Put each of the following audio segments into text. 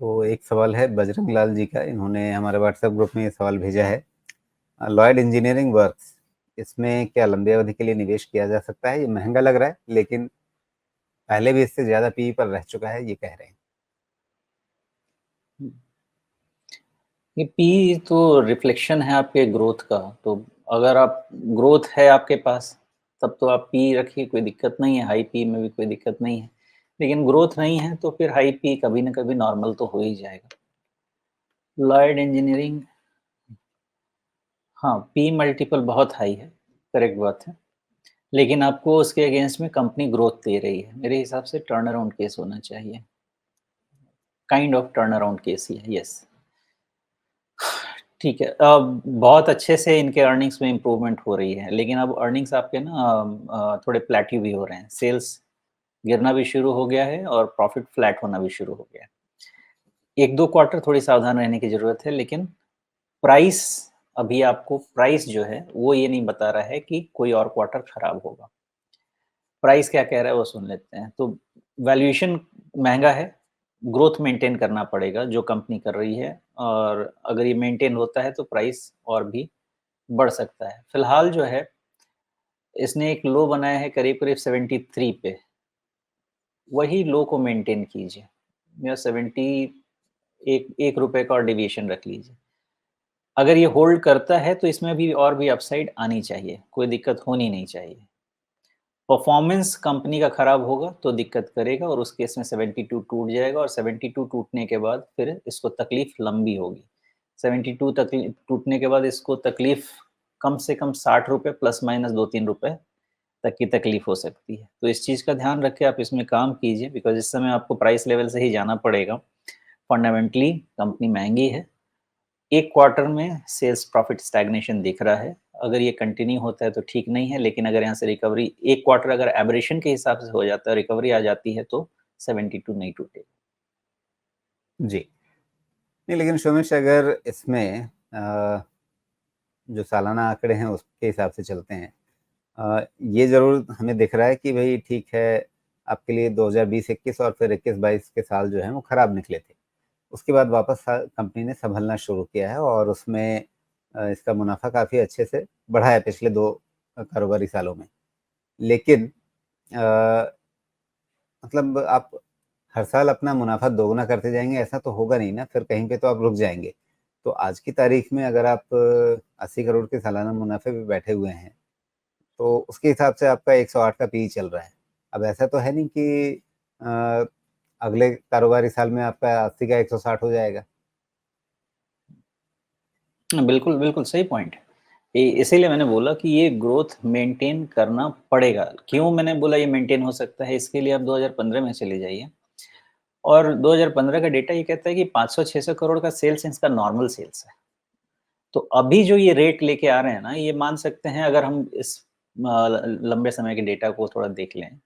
तो एक सवाल है बजरंग लाल जी का, इन्होंने हमारे व्हाट्सएप ग्रुप में ये सवाल भेजा है। लॉयड इंजीनियरिंग वर्क्स, इसमें क्या लंबी अवधि के लिए निवेश किया जा सकता है? ये महंगा लग रहा है, लेकिन पहले भी इससे ज़्यादा पीई पर रह चुका है, ये कह रहे हैं। ये पी तो रिफ्लेक्शन है आपके ग्रोथ का। तो अगर आप ग्रोथ है आपके पास तब तो आप पी रखिए, कोई दिक्कत नहीं है, हाई पी में भी कोई दिक्कत नहीं है। लेकिन ग्रोथ नहीं है तो फिर हाई पी कभी ना कभी नॉर्मल तो हो ही जाएगा। लॉयड इंजीनियरिंग, हाँ, पी मल्टीपल बहुत हाई है, करेक्ट बात है। लेकिन आपको उसके अगेंस्ट में कंपनी ग्रोथ दे रही है, मेरे हिसाब से टर्न अराउंड केस होना चाहिए, kind of turn around case ही है, यस। ठीक है, बहुत अच्छे से इनके अर्निंग्स में इम्प्रूवमेंट हो रही है, लेकिन अब अर्निंग्स आपके ना थोड़े प्लेट्यू भी हो रहे हैं। सेल्स गिरना भी शुरू हो गया है और प्रॉफिट फ्लैट होना भी शुरू हो गया है। 1-2 क्वार्टर थोड़ी सावधान रहने की ज़रूरत है, लेकिन प्राइस, अभी आपको प्राइस जो है, वो ये नहीं बता रहा है कि कोई और क्वार्टर खराब होगा। प्राइस क्या कह रहा है वो सुन लेते हैं। तो वैल्यूएशन महँगा है, ग्रोथ मेंटेन करना पड़ेगा जो कंपनी कर रही है, और अगर ये मेंटेन होता है तो प्राइस और भी बढ़ सकता है। फिलहाल जो है, इसने एक लो बनाया है करीब-करीब 73 पे, वही लो को मेंटेन कीजिए, या 70, एक ₹1 का और डेविएशन रख लीजिए। अगर ये होल्ड करता है तो इसमें भी और भी अपसाइड आनी चाहिए, कोई दिक्कत होनी नहीं चाहिए। परफॉर्मेंस कंपनी का खराब होगा तो दिक्कत करेगा, और उस केस में 72 टूट जाएगा, और 72 टूटने के बाद फिर इसको तकलीफ लंबी होगी। 72 तकलीफ टूटने के बाद इसको तकलीफ कम से कम ₹60 प्लस माइनस ₹2-3 तक की तकलीफ हो सकती है। तो इस चीज़ का ध्यान रख के आप इसमें काम कीजिए, बिकॉज़ इस समय आपको प्राइस लेवल से ही जाना पड़ेगा। फंडामेंटली कंपनी महँगी है। 1 क्वार्टर में सेल्स प्रॉफिट स्टैग्नेशन दिख रहा है। अगर ये कंटिन्यू होता है तो ठीक नहीं है, लेकिन अगर यहाँ से रिकवरी 1 क्वार्टर अगर एबरेशन के हिसाब से हो जाता है, रिकवरी आ जाती है, तो 72 नहीं टूटेगा। जी। नहीं, लेकिन शोमेश, अगर इसमें जो सालाना आंकड़े हैं उसके हिसाब से चलते हैं, ये ज़रूर हमें दिख रहा है कि भई ठीक है, आपके लिए 2020-21 और फिर 21-22 के साल जो हैं वो खराब निकले थे। उसके बाद वापस कंपनी ने सँभलना शुरू किया है और उसमें इसका मुनाफ़ा काफ़ी अच्छे से बढ़ा है पिछले 2 कारोबारी सालों में। लेकिन अ, मतलब आप हर साल अपना मुनाफ़ा दोगुना करते जाएँगे, ऐसा तो होगा नहीं ना, फिर कहीं पे तो आप रुक जाएँगे। तो आज की तारीख में अगर आप 80 करोड़ के सालाना मुनाफ़े पे बैठे हुए हैं, तो उसके हिसाब से आपका 108 का पीई चल रहा है। अब ऐसा तो है नहीं कि अ, अगले कारोबारी साल में आपका 80 का 160 हो जाएगा। बिल्कुल, बिल्कुल सही पॉइंट है। इसीलिए मैंने बोला कि ये ग्रोथ मेंटेन करना पड़ेगा। क्यों मैंने बोला ये मेंटेन हो सकता है, इसके लिए आप 2015 में चले जाइए, और 2015 का डेटा ये कहता है कि 500-600 करोड़ का सेल्स इसका नॉर्मल सेल्स है। तो अभी जो ये रेट लेके आ रहे हैं ना, ये मान सकते हैं, अगर हम इस लंबे समय के डेटा को थोड़ा देख लें,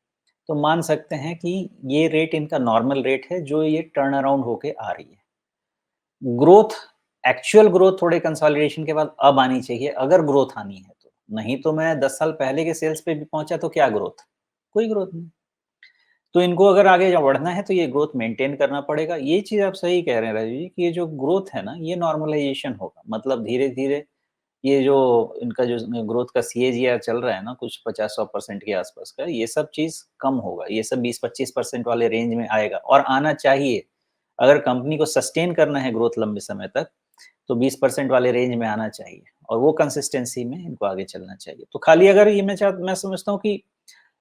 तो मान सकते हैं कि ये रेट इनका नॉर्मल रेट है, जो ये टर्न अराउंड होके आ रही है। ग्रोथ, एक्चुअल ग्रोथ थोड़े कंसोलिडेशन के बाद अब आनी चाहिए, अगर ग्रोथ आनी है तो। नहीं तो मैं 10 साल पहले के सेल्स पे भी पहुँचा तो क्या ग्रोथ? कोई ग्रोथ नहीं। तो इनको अगर आगे बढ़ना है तो ये ग्रोथ मेंटेन करना पड़ेगा। ये चीज़ आप सही कह रहे हैं राजीव जी, कि ये जो ग्रोथ है ना, ये नॉर्मलाइज़ेशन होगा। मतलब धीरे-धीरे ये जो इनका जो ग्रोथ का सीएजीआर चल रहा है ना, कुछ 50-100% के आसपास का, ये सब चीज़ कम होगा। ये सब 20-25% वाले रेंज में आएगा, और आना चाहिए। अगर कंपनी को सस्टेन करना है ग्रोथ लंबे समय तक, तो 20% वाले रेंज में आना चाहिए, और वो कंसिस्टेंसी में इनको आगे चलना चाहिए। तो खाली अगर ये मैं समझता हूँ कि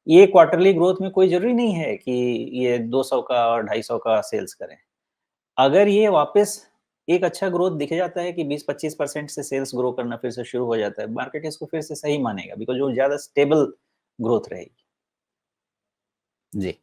ये क्वार्टरली ग्रोथ में कोई ज़रूरी नहीं है कि ये 200 का और 250 का सेल्स करें। अगर ये वापस एक अच्छा ग्रोथ दिख जाता है कि 20-25% से सेल्स ग्रो करना फिर से शुरू हो जाता है, मार्केट इसको फिर से सही मानेगा, बिकॉज़ वो ज़्यादा स्टेबल ग्रोथ रहेगी। जी।